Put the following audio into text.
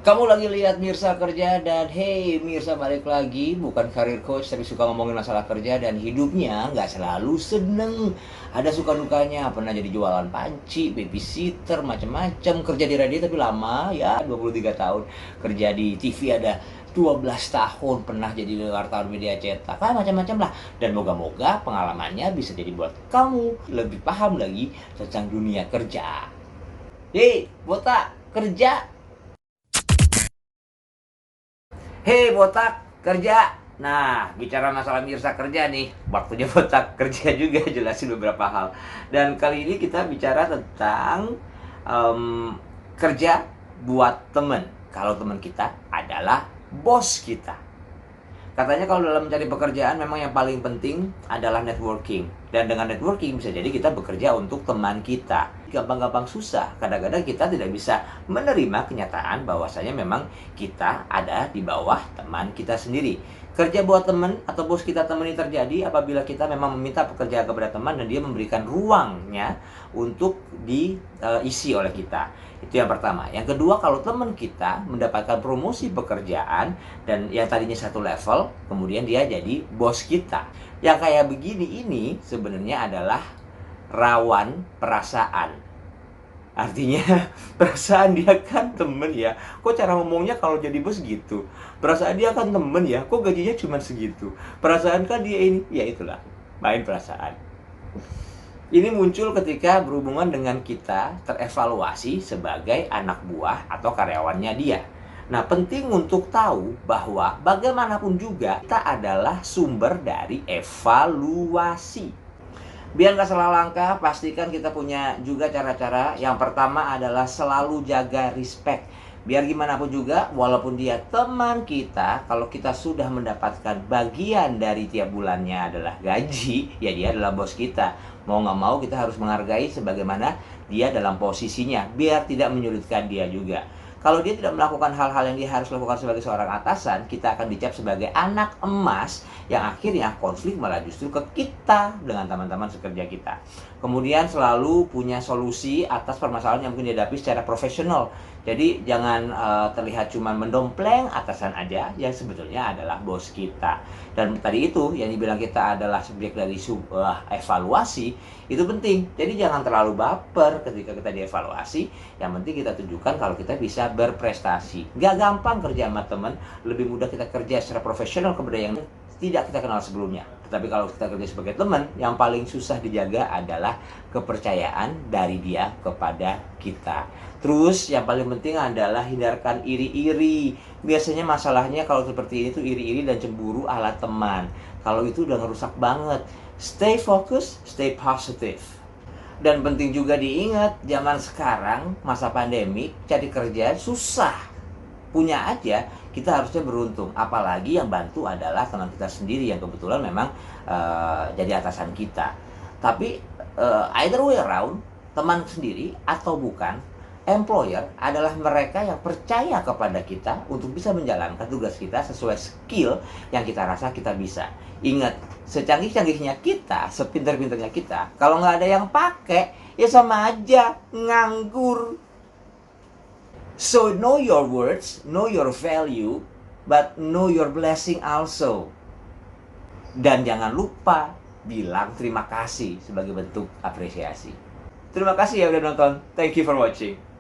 Kamu lagi lihat Mirsa kerja dan hey Mirsa balik lagi, bukan karir coach tapi suka ngomongin masalah kerja dan hidupnya nggak selalu seneng. Ada suka dukanya, pernah jadi jualan panci, babysitter, macam-macam. Kerja di radio tapi lama ya, 23 tahun. Kerja di TV ada 12 tahun, pernah jadi wartawan media cetak, macam-macam lah. Dan moga-moga pengalamannya bisa jadi buat kamu lebih paham lagi tentang dunia kerja. Hei, botak, kerja. Hei botak, kerja. Nah, bicara masalah Mirsa kerja nih, waktunya botak kerja juga, jelasin beberapa hal. Dan kali ini kita bicara tentang kerja buat temen. Kalau temen kita adalah bos kita. Katanya kalau dalam mencari pekerjaan memang yang paling penting adalah networking. Dan dengan networking bisa jadi kita bekerja untuk teman kita. Gampang-gampang susah. Kadang-kadang kita tidak bisa menerima kenyataan bahwasanya memang kita ada di bawah teman kita sendiri. Kerja buat teman atau bos kita teman ini terjadi apabila kita memang meminta pekerjaan kepada teman dan dia memberikan ruangnya untuk diisi oleh kita. Itu yang pertama. Yang kedua, kalau teman kita mendapatkan promosi pekerjaan dan yang tadinya satu level, kemudian dia jadi bos kita. Yang kayak begini ini sebenarnya adalah rawan perasaan. Artinya perasaan dia kan temen ya. Kok cara ngomongnya kalau jadi bos gitu? Perasaan dia kan temen ya. Kok gajinya cuma segitu? Perasaan kan dia ini. Ya itulah, main perasaan. Ini muncul ketika berhubungan dengan kita terevaluasi sebagai anak buah atau karyawannya dia. Nah, penting untuk tahu bahwa bagaimanapun juga kita adalah sumber dari evaluasi. Biar nggak salah langkah, pastikan kita punya juga cara-cara. Yang pertama adalah selalu jaga respect. Biar gimana pun juga, walaupun dia teman kita, kalau kita sudah mendapatkan bagian dari tiap bulannya adalah gaji, ya dia adalah bos kita. Mau nggak mau kita harus menghargai sebagaimana dia dalam posisinya, biar tidak menyulitkan dia juga. Kalau dia tidak melakukan hal-hal yang dia harus lakukan sebagai seorang atasan, kita akan dicap sebagai anak emas yang akhirnya konflik malah justru ke kita dengan teman-teman sekerja kita. Kemudian selalu punya solusi atas permasalahan yang mungkin dihadapi secara profesional. Jadi jangan terlihat cuma mendompleng atasan aja yang sebetulnya adalah bos kita. Dan tadi itu yang dibilang kita adalah subjek dari sebuah evaluasi, itu penting. Jadi jangan terlalu baper ketika kita dievaluasi. Yang penting kita tunjukkan kalau kita bisa berprestasi. Gak gampang kerja sama teman, lebih mudah kita kerja secara profesional kepada yang tidak kita kenal sebelumnya. Tetapi kalau kita kerja sebagai teman, yang paling susah dijaga adalah kepercayaan dari dia kepada kita. Terus yang paling penting adalah hindarkan iri-iri. Biasanya masalahnya kalau seperti ini tuh iri-iri dan cemburu ala teman. Kalau itu udah ngerusak banget. Stay focus, stay positive. Dan penting juga diingat, zaman sekarang masa pandemi cari kerja susah. Punya aja, kita harusnya beruntung. Apalagi yang bantu adalah teman kita sendiri yang kebetulan memang jadi atasan kita. Tapi either way around, teman sendiri atau bukan, employer adalah mereka yang percaya kepada kita untuk bisa menjalankan tugas kita sesuai skill yang kita rasa kita bisa. Ingat, secanggih-canggihnya kita, sepinter-pinternya kita, kalau nggak ada yang pakai, ya sama aja nganggur. So know your words, know your value, but know your blessing also. Dan jangan lupa bilang terima kasih sebagai bentuk apresiasi. Terima kasih ya udah nonton. Thank you for watching.